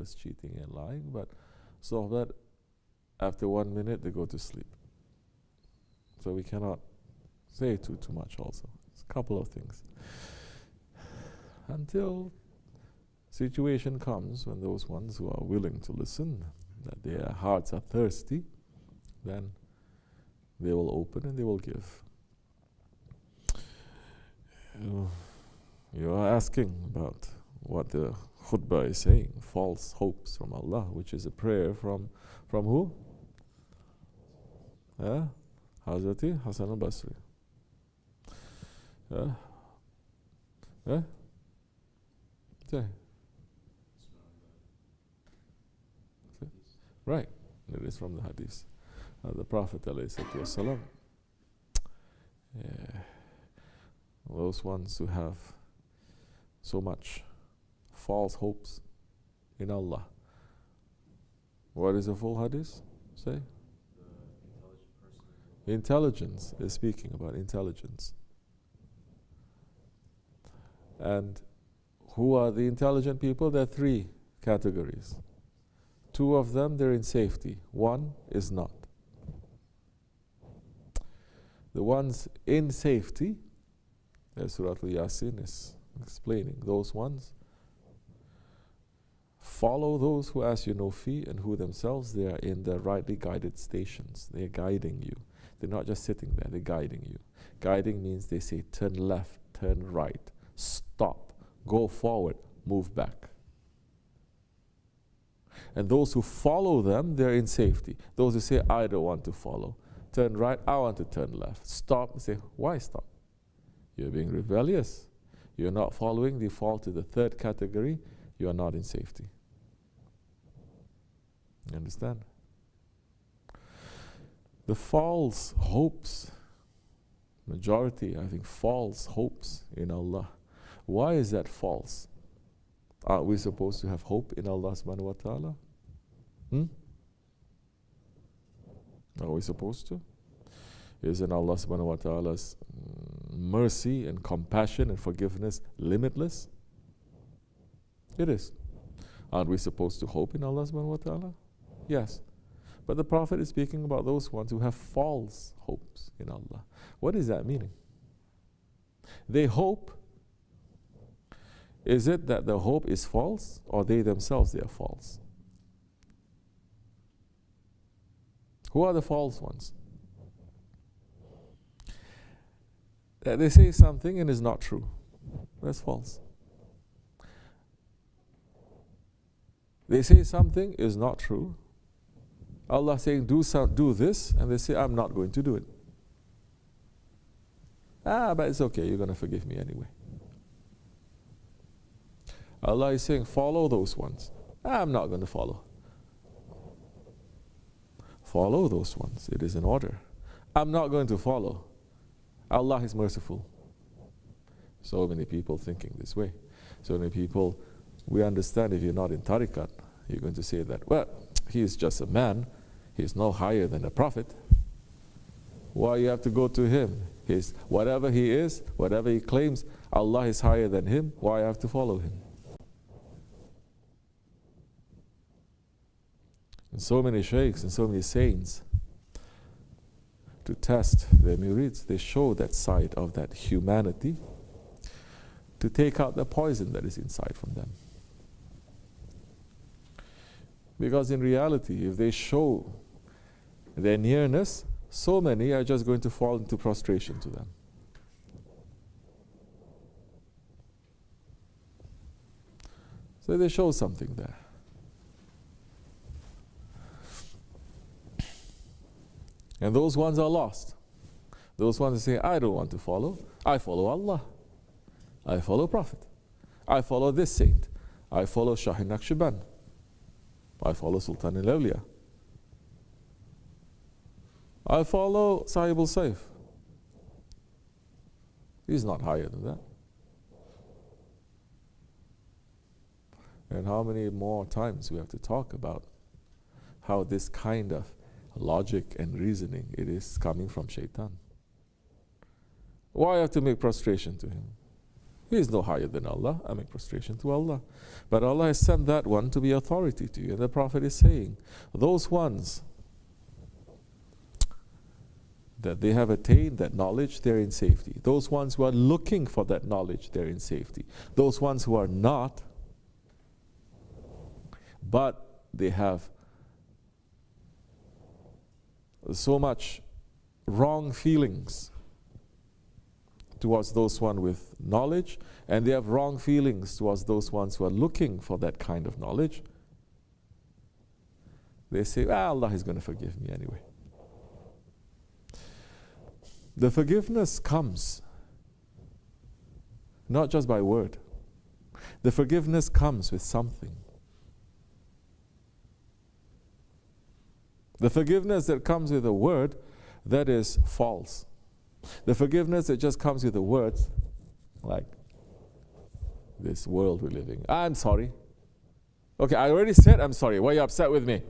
always cheating and lying, but so that after 1 minute they go to sleep. So we cannot say too much also. It's a couple of things. Until situation comes when those ones who are willing to listen, that their hearts are thirsty, then they will open and they will give. You are asking about what the khutbah is saying, false hopes from Allah, which is a prayer from who? Hazrati Hasan al-Basri. Say. Right, it is from the hadith. The Prophet ﷺ, those ones who have so much false hopes in Allah. What is the full hadith? Say. Intelligence is speaking about intelligence. And who are the intelligent people? There are three categories. Two of them, they're in safety. One is not. The ones in safety, as Surah Al-Yasin is explaining, those ones follow those who ask you no fee and who themselves, they are in the rightly guided stations. They are guiding you. They're not just sitting there, they're guiding you. Guiding means they say turn left, turn right, stop, go forward, move back. And those who follow them, they're in safety. Those who say, I don't want to follow. Turn right, I want to turn left. Stop, say, why stop? You're being rebellious. You're not following, they fall to the third category. You are not in safety. You understand? The false hopes, majority, I think, false hopes in Allah. Why is that false? Are we supposed to have hope in Allah subhanahu wa ta'ala? Are we supposed to? Isn't Allah subhanahu wa ta'ala's mercy and compassion and forgiveness limitless? It is. Aren't we supposed to hope in Allah subhanahu wa ta'ala? Yes. But the Prophet is speaking about those ones who have false hopes in Allah. What is that meaning? They hope. Is it that the hope is false, or they themselves, they are false? Who are the false ones? That they say something and is not true. That's false. They say something is not true. Allah saying, do this, and they say, I'm not going to do it. But it's okay, you're going to forgive me anyway. Allah is saying, follow those ones. I'm not going to follow. Follow those ones. It is an order. I'm not going to follow. Allah is merciful. So many people thinking this way. So many people, we understand if you're not in tariqat, you're going to say that, well, he is just a man. He's no higher than a prophet. Why you have to go to him? Whatever he is, whatever he claims, Allah is higher than him. Why I have to follow him? And so many sheikhs and so many saints, to test their murids, they show that side of that humanity to take out the poison that is inside from them. Because in reality, if they show their nearness, so many are just going to fall into prostration to them. So they show something there. And those ones are lost. Those ones say, I don't want to follow. I follow Allah. I follow Prophet. I follow this saint. I follow Shahin Naqshband. I follow Sultan al-Awliya. I follow Sahib al-Saif. He's not higher than that. And how many more times we have to talk about how this kind of logic and reasoning, it is coming from shaitan. Why have to make prostration to him? He is no higher than Allah. I make prostration to Allah. But Allah has sent that one to be authority to you. And the Prophet is saying, those ones that they have attained that knowledge, they're in safety. Those ones who are looking for that knowledge, they're in safety. Those ones who are not, but they have so much wrong feelings towards those one with knowledge, and they have wrong feelings towards those ones who are looking for that kind of knowledge. They say, Allah is going to forgive me anyway. The forgiveness comes not just by word. The forgiveness comes with something. The forgiveness that comes with a word, that is false. The forgiveness that just comes with the words, like this world we're living. I'm sorry. Okay, I already said I'm sorry. Why are you upset with me?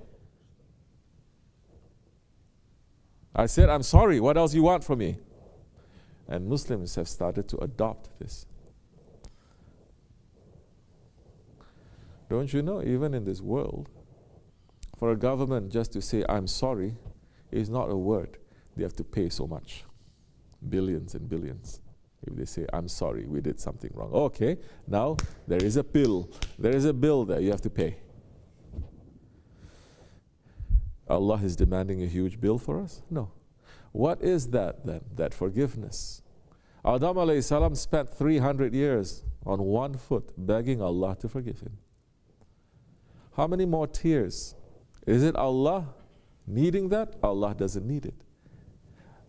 I said I'm sorry. What else you want from me? And Muslims have started to adopt this. Don't you know, even in this world, for a government just to say I'm sorry is not a word. They have to pay so much. Billions and billions. If they say, I'm sorry, we did something wrong. Okay, now there is a bill. There is a bill that you have to pay. Allah is demanding a huge bill for us? No. What is that then? That forgiveness. Adam alayhi salam spent 300 years on one foot begging Allah to forgive him. How many more tears? Is it Allah needing that? Allah doesn't need it.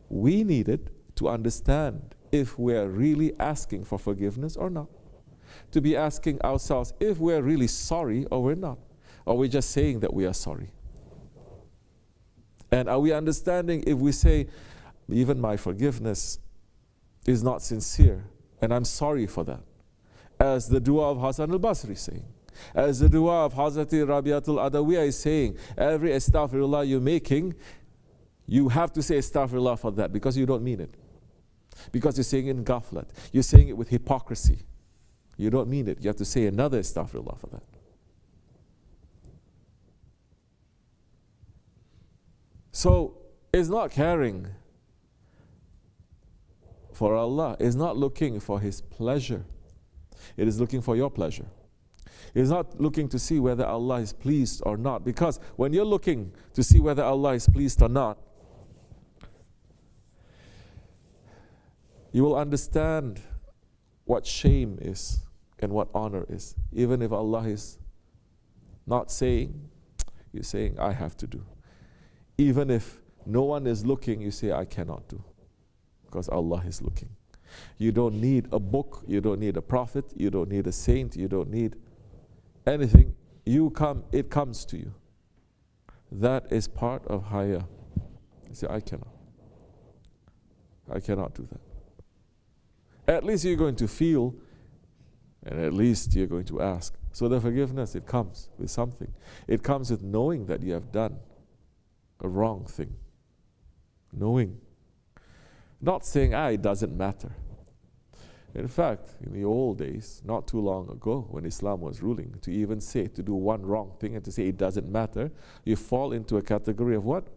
We need it to understand if we're really asking for forgiveness or not. To be asking ourselves if we're really sorry or we're not. Or we're just saying that we are sorry. And are we understanding if we say, even my forgiveness is not sincere, and I'm sorry for that? As the dua of Hasan al-Basri is saying. As the dua of Hazrati Rabiatul Adawiyah is saying, every astaghfirullah you're making, you have to say astaghfirullah for that because you don't mean it. Because you're saying it in ghaflat. You're saying it with hypocrisy. You don't mean it. You have to say another astaghfirullah for that. So, it's not caring for Allah. It's not looking for His pleasure. It is looking for your pleasure. It's not looking to see whether Allah is pleased or not. Because when you're looking to see whether Allah is pleased or not, you will understand what shame is and what honor is. Even if Allah is not saying, you're saying, I have to do. Even if no one is looking, you say, I cannot do. Because Allah is looking. You don't need a book, you don't need a prophet, you don't need a saint, you don't need anything. It comes to you. That is part of haya. You say, I cannot do that. At least you're going to feel, and at least you're going to ask. So the forgiveness, it comes with something. It comes with knowing that you have done a wrong thing. Knowing. Not saying, it doesn't matter. In fact, in the old days, not too long ago, when Islam was ruling, to even say, to do one wrong thing and to say it doesn't matter, you fall into a category of what?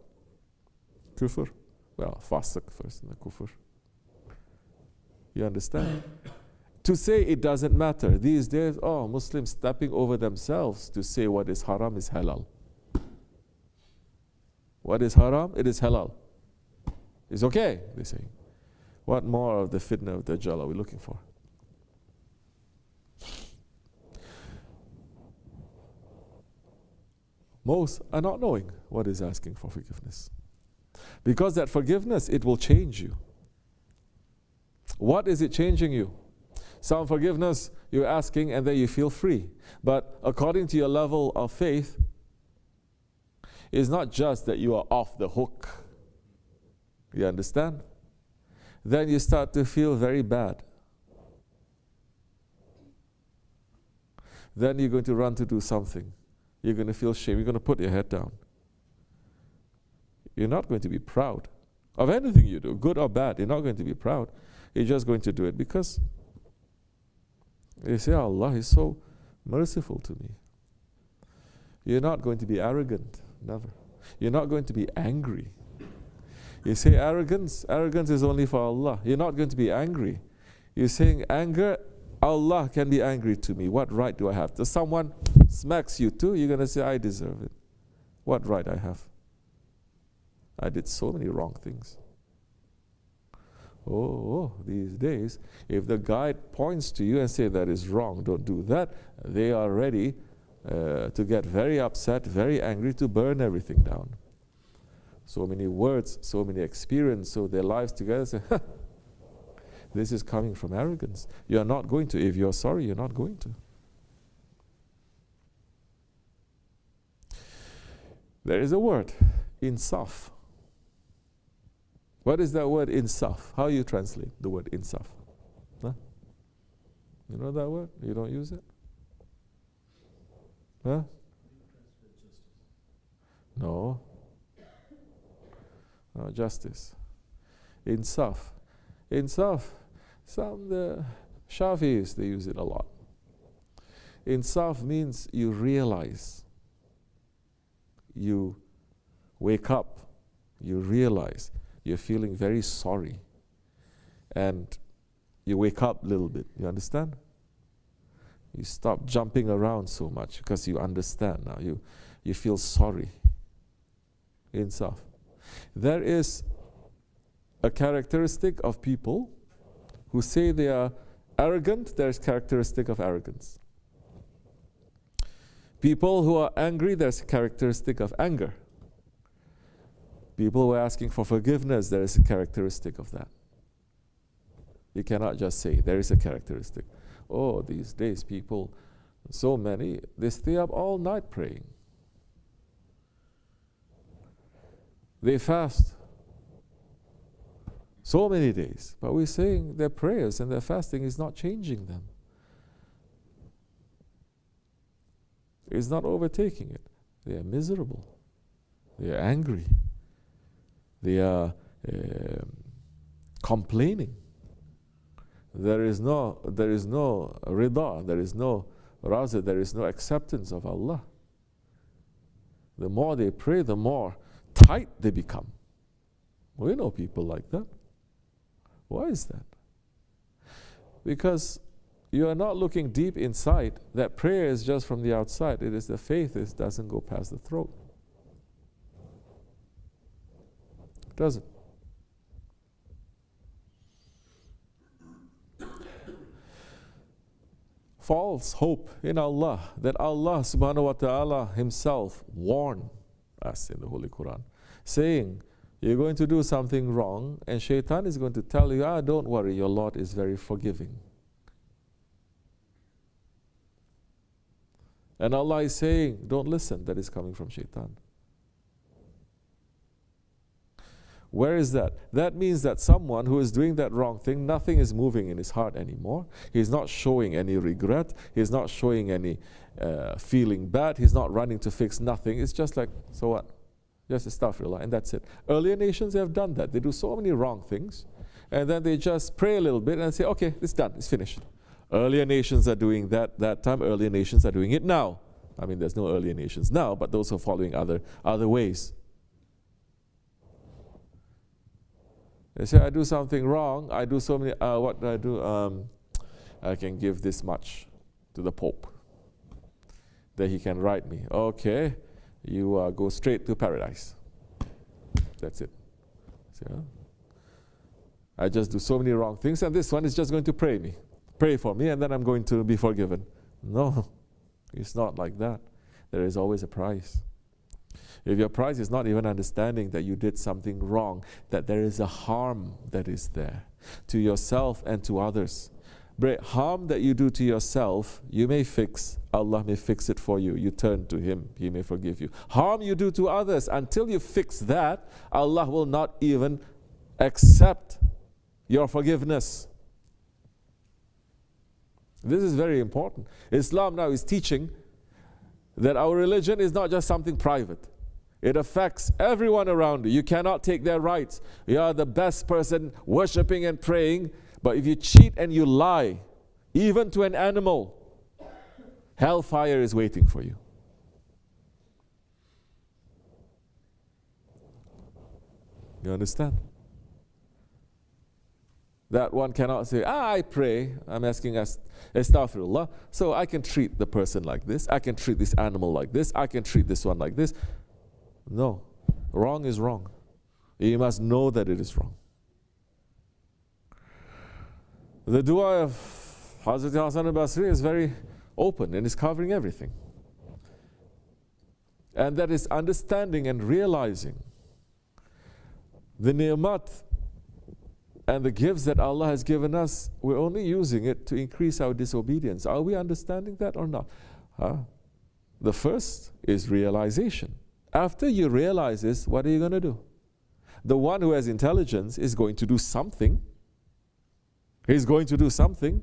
Kufr. Well, fasiq first, and the kufr. You understand? To say it doesn't matter. These days, Muslims stepping over themselves to say what is haram is halal. What is haram? It is halal. It's okay, they say. What more of the fitna of Dajjal are we looking for? Most are not knowing what is asking for forgiveness. Because that forgiveness, it will change you. What is it changing you? Some forgiveness you're asking and then you feel free. But according to your level of faith, it's not just that you are off the hook. You understand? Then you start to feel very bad. Then you're going to run to do something. You're going to feel shame. You're going to put your head down. You're not going to be proud of anything you do, good or bad. You're not going to be proud. You're just going to do it because You say, Allah is so merciful to me. You're not going to be arrogant, never. You're not going to be angry. You say arrogance is only for Allah. You're not going to be angry. You're saying anger, Allah can be angry to me. What right do I have? If someone smacks you too, you're going to say, I deserve it. What right I have? I did so many wrong things. These days, if the guide points to you and say that is wrong, don't do that, they are ready to get very upset, very angry, to burn everything down. So many words, so many experience, so their lives together say, this is coming from arrogance. You are not going to. If you're sorry, you're not going to. There is a word, insaf. What is that word, insaf? How you translate the word insaf? Huh? You know that word? You don't use it? Huh? No. Justice. Insaf. Insaf. The Shafi'is, they use it a lot. Insaf means you realize. You wake up. You realize. You're feeling very sorry. And you wake up a little bit. You understand? You stop jumping around so much because you understand now. You feel sorry. Insaf. There is a characteristic of people who say they are arrogant. There's characteristic of arrogance. People who are angry, there's a characteristic of anger. People who are asking for forgiveness, there is a characteristic of that. You cannot just say, there is a characteristic. These days people, so many, they stay up all night praying. They fast so many days, but we're saying their prayers and their fasting is not changing them. It's not overtaking it. They are miserable. They are angry. They are complaining. There is no rida, there is no raza, there is no acceptance of Allah. The more they pray, the more tight they become. We know people like that. Why is that? Because you are not looking deep inside. That prayer is just from the outside. It is the faith, it doesn't go past the throat. It doesn't. False hope in Allah, that Allah subhanahu wa ta'ala himself warned us in the Holy Quran, saying, you're going to do something wrong, and shaitan is going to tell you, don't worry, your Lord is very forgiving. And Allah is saying, don't listen, that is coming from shaitan. Where is that? That means that someone who is doing that wrong thing, nothing is moving in his heart anymore. He's not showing any regret. He's not showing any feeling bad. He's not running to fix nothing. It's just like, so what? Just astaghfirullah, and that's it. Earlier nations have done that. They do so many wrong things, and then they just pray a little bit and say, okay, it's done, it's finished. Earlier nations are doing that time. Earlier nations are doing it now. I mean, there's no earlier nations now, but those are following other ways. They say, I do something wrong. I do so many, what do I do? I can give this much to the Pope. Then he can write me, okay, you go straight to paradise. That's it. So, I just do so many wrong things, and this one is just going to pray for me, and then I'm going to be forgiven. No, it's not like that. There is always a price. If your price is not even understanding that you did something wrong, that there is a harm that is there to yourself and to others. Harm that you do to yourself, you may fix. Allah may fix it for you. You turn to Him, He may forgive you. Harm you do to others, until you fix that, Allah will not even accept your forgiveness. This is very important. Islam now is teaching that our religion is not just something private. It affects everyone around you. You cannot take their rights. You are the best person worshiping and praying, but if you cheat and you lie, even to an animal, hellfire is waiting for you. You understand? That one cannot say, I pray, I'm asking astaghfirullah, so I can treat the person like this, I can treat this animal like this, I can treat this one like this. No, wrong is wrong. You must know that it is wrong. The dua of Hazrat Hassan al-Basri is very open and is covering everything. And that is understanding and realizing the ni'mat and the gifts that Allah has given us, we're only using it to increase our disobedience. Are we understanding that or not? The first is realization. After you realize this, what are you going to do? The one who has intelligence is going to do something. He's going to do something.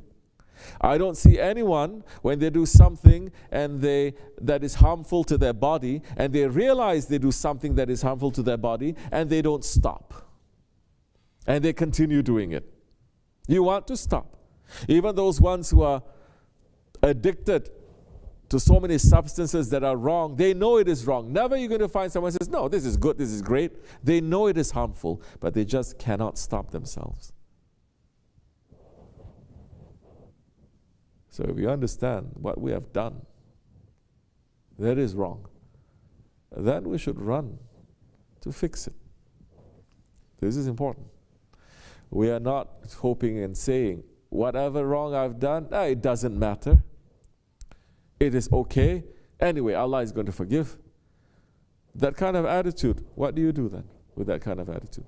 I don't see anyone when they do something and that is harmful to their body, and they realize they do something that is harmful to their body, and they don't stop. And they continue doing it. You want to stop. Even those ones who are addicted to so many substances that are wrong, they know it is wrong. Never you're going to find someone who says, no, this is good, this is great. They know it is harmful, but they just cannot stop themselves. So if you understand what we have done, that is wrong, then we should run to fix it. This is important. We are not hoping and saying, whatever wrong I've done, it doesn't matter. It is okay. Anyway, Allah is going to forgive. That kind of attitude, what do you do then with that kind of attitude?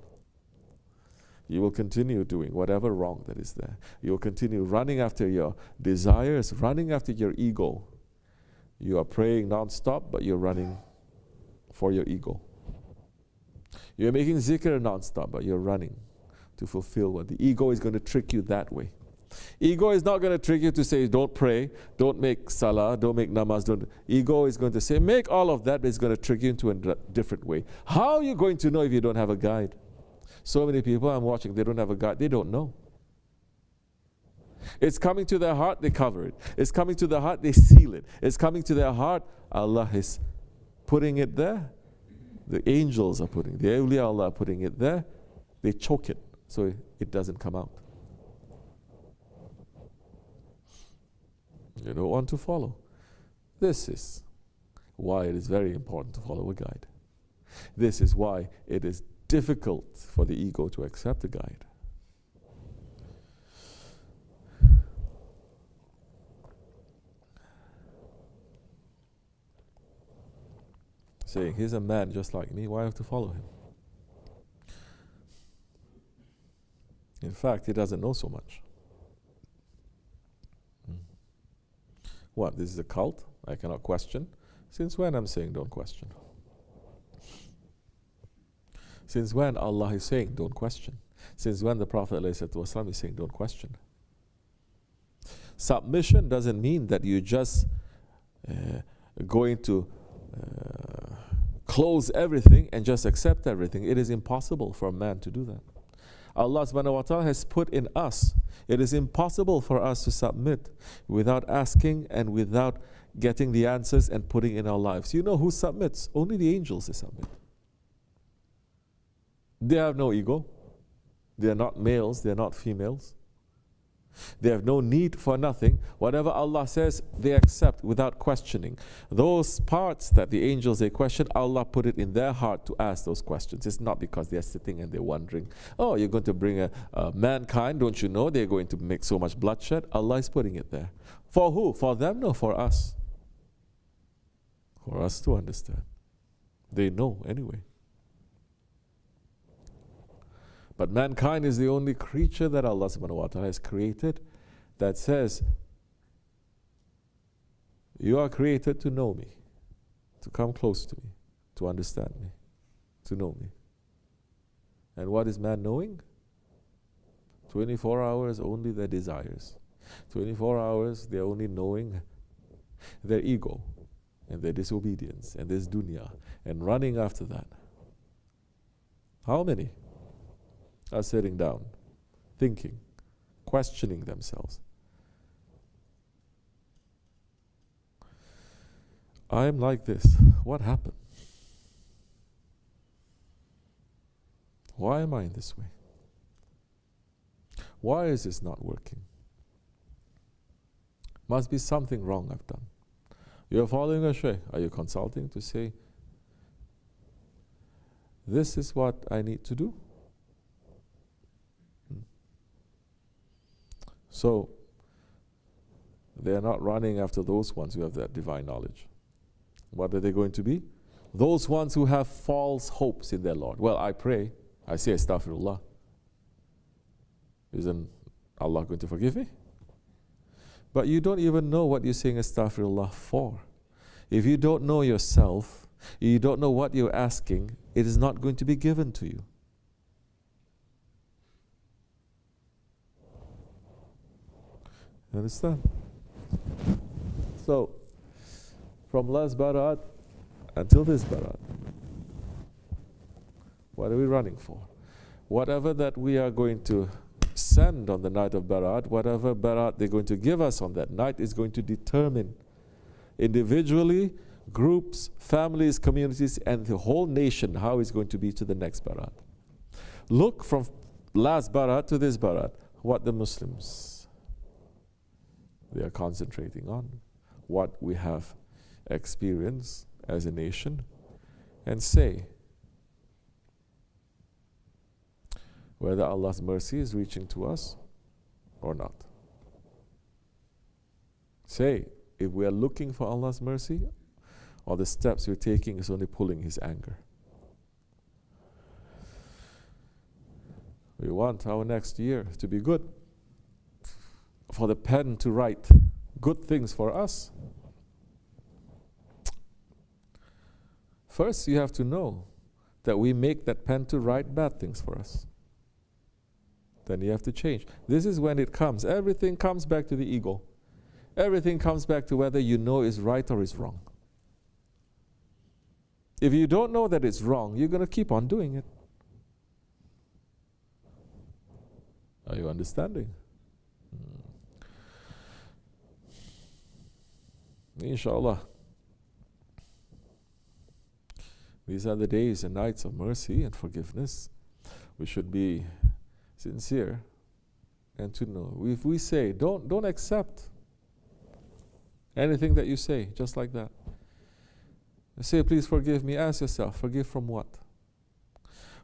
You will continue doing whatever wrong that is there. You will continue running after your desires, running after your ego. You are praying non-stop, but you're running for your ego. You're making zikr non-stop, but you're running to fulfill what the ego is going to trick you that way. Ego is not going to trick you to say, don't pray, don't make salah, don't make namaz. Ego is going to say, make all of that, but it's going to trick you into a different way. How are you going to know if you don't have a guide? So many people I'm watching, they don't have a guide, they don't know. It's coming to their heart, they cover it. It's coming to their heart, they seal it. It's coming to their heart, Allah is putting it there. The angels are putting it, the awliya Allah are putting it there. They choke it, so it doesn't come out. You don't want to follow. This is why it is very important to follow a guide. This is why it is difficult for the ego to accept a guide. Saying, he's a man just like me, why have to follow him? In fact, he doesn't know so much. What, this is a cult? I cannot question. Since when I'm saying don't question? Since when Allah is saying don't question? Since when the Prophet ﷺ is saying don't question? Submission doesn't mean that you're just going to close everything and just accept everything. It is impossible for a man to do that. Allah subhanahu wa ta'ala has put in us, it is impossible for us to submit without asking and without getting the answers and putting in our lives. You know who submits? Only the angels they submit. They have no ego. They are not males, they are not females. They have no need for nothing. Whatever Allah says, they accept without questioning. Those parts that the angels, they question, Allah put it in their heart to ask those questions. It's not because they are sitting and they're wondering, oh, you're going to bring a mankind, don't you know they're going to make so much bloodshed? Allah is putting it there. For who? For them? No, for us. For us to understand. They know anyway. But mankind is the only creature that Allah subhanahu wa ta'ala has created that says, you are created to know me, to come close to me, to understand me, to know me. And what is man knowing? 24 hours only their desires. 24 hours they're only knowing their ego and their disobedience and this dunya and running after that. How many are sitting down, thinking, questioning themselves? I am like this. What happened? Why am I in this way? Why is this not working? Must be something wrong I've done. You're following a shaykh. Are you consulting to say, this is what I need to do? So, they are not running after those ones who have that divine knowledge. What are they going to be? Those ones who have false hopes in their Lord. Well, I pray, I say astaghfirullah. Isn't Allah going to forgive me? But you don't even know what you're saying astaghfirullah for. If you don't know yourself, you don't know what you're asking, it is not going to be given to you. You understand? So, from last Barat until this Barat, what are we running for? Whatever that we are going to send on the night of Barat, whatever Barat they're going to give us on that night is going to determine individually, groups, families, communities, and the whole nation how it's going to be to the next Barat. Look from last Barat to this Barat, what the Muslims, they are concentrating on, what we have experienced as a nation, and say whether Allah's mercy is reaching to us or not. Say, if we are looking for Allah's mercy, or the steps we're taking is only pulling His anger. We want our next year to be good, for the pen to write good things for us. First, you have to know that we make that pen to write bad things for us. Then you have to change. This is when it comes. Everything comes back to the ego. Everything comes back to whether you know is right or is wrong. If you don't know that it's wrong, you're going to keep on doing it. Are you understanding? Inshallah. These are the days and nights of mercy and forgiveness. We should be sincere and to know. If we say, don't accept anything that you say, just like that. Say, please forgive me. Ask yourself, forgive from what?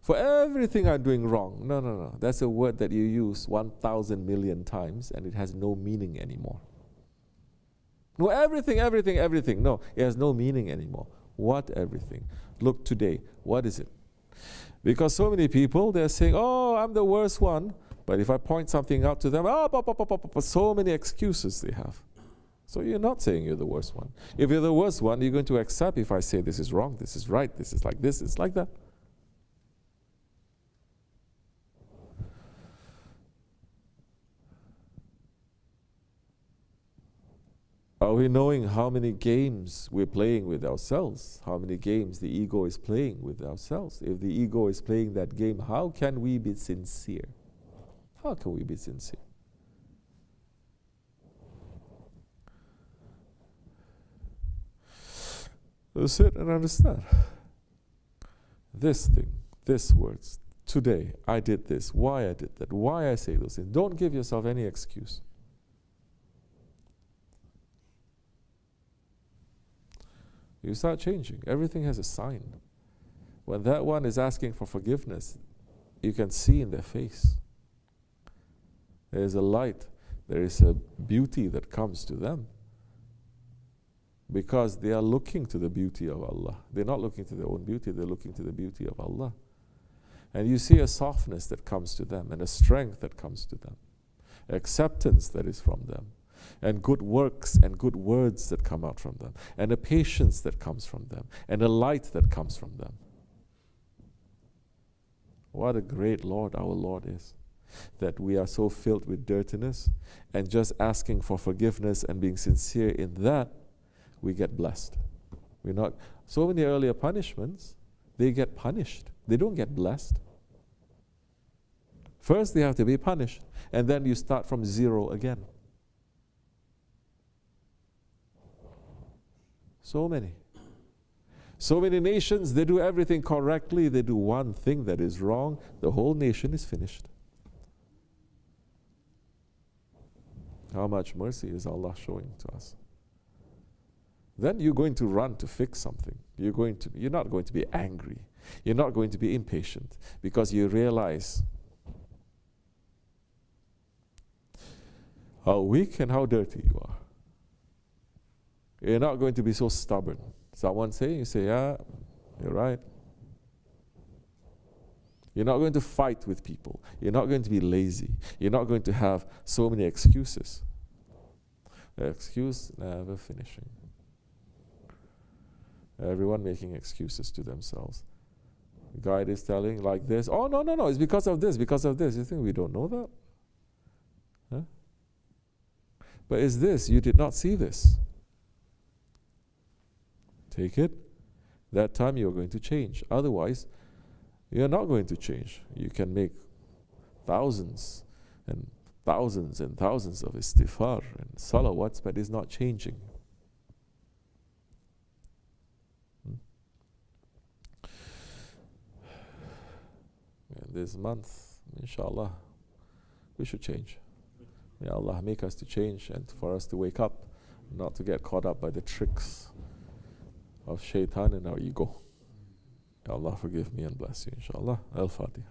For everything I'm doing wrong. No. That's a word that you use 1,000 million times and it has no meaning anymore. No, everything. No, it has no meaning anymore. What everything? Look today, what is it? Because so many people, they're saying, oh, I'm the worst one. But if I point something out to them, so many excuses they have. So you're not saying you're the worst one. If you're the worst one, you're going to accept if I say this is wrong, this is right, this is like this, it's like that. Are we knowing how many games we're playing with ourselves? How many games the ego is playing with ourselves? If the ego is playing that game, how can we be sincere? How can we be sincere? So sit and understand. This thing, these words, today I did this, why I did that, why I say those things. Don't give yourself any excuse. You start changing. Everything has a sign. When that one is asking for forgiveness, you can see in their face. There is a light. There is a beauty that comes to them. Because they are looking to the beauty of Allah. They're not looking to their own beauty, they're looking to the beauty of Allah. And you see a softness that comes to them, and a strength that comes to them, acceptance that is from them, and good works and good words that come out from them, and a patience that comes from them, and a light that comes from them. What a great Lord our Lord is, that we are so filled with dirtiness, and just asking for forgiveness and being sincere in that, we get blessed. We're not, so many earlier punishments, they get punished. They don't get blessed. First they have to be punished, and then you start from zero again. So many. So many nations, they do everything correctly. They do one thing that is wrong. The whole nation is finished. How much mercy is Allah showing to us? Then you're going to run to fix something. You're not going to be angry. You're not going to be impatient, because you realize how weak and how dirty you are. You're not going to be so stubborn. Someone say, you say, yeah, you're right. You're not going to fight with people. You're not going to be lazy. You're not going to have so many excuses. The excuse never finishing. Everyone making excuses to themselves. The guide is telling like this, oh, no, it's because of this, because of this. You think we don't know that? Huh? But it's this, you did not see this. Take it. That time you're going to change. Otherwise, you're not going to change. You can make thousands and thousands and thousands of istighfar and salawats, but it's not changing. And this month, inshallah, we should change. May Allah make us to change and for us to wake up, not to get caught up by the tricks of shaitan and our ego. Allah forgive me and bless you, inshallah. Al-Fatiha.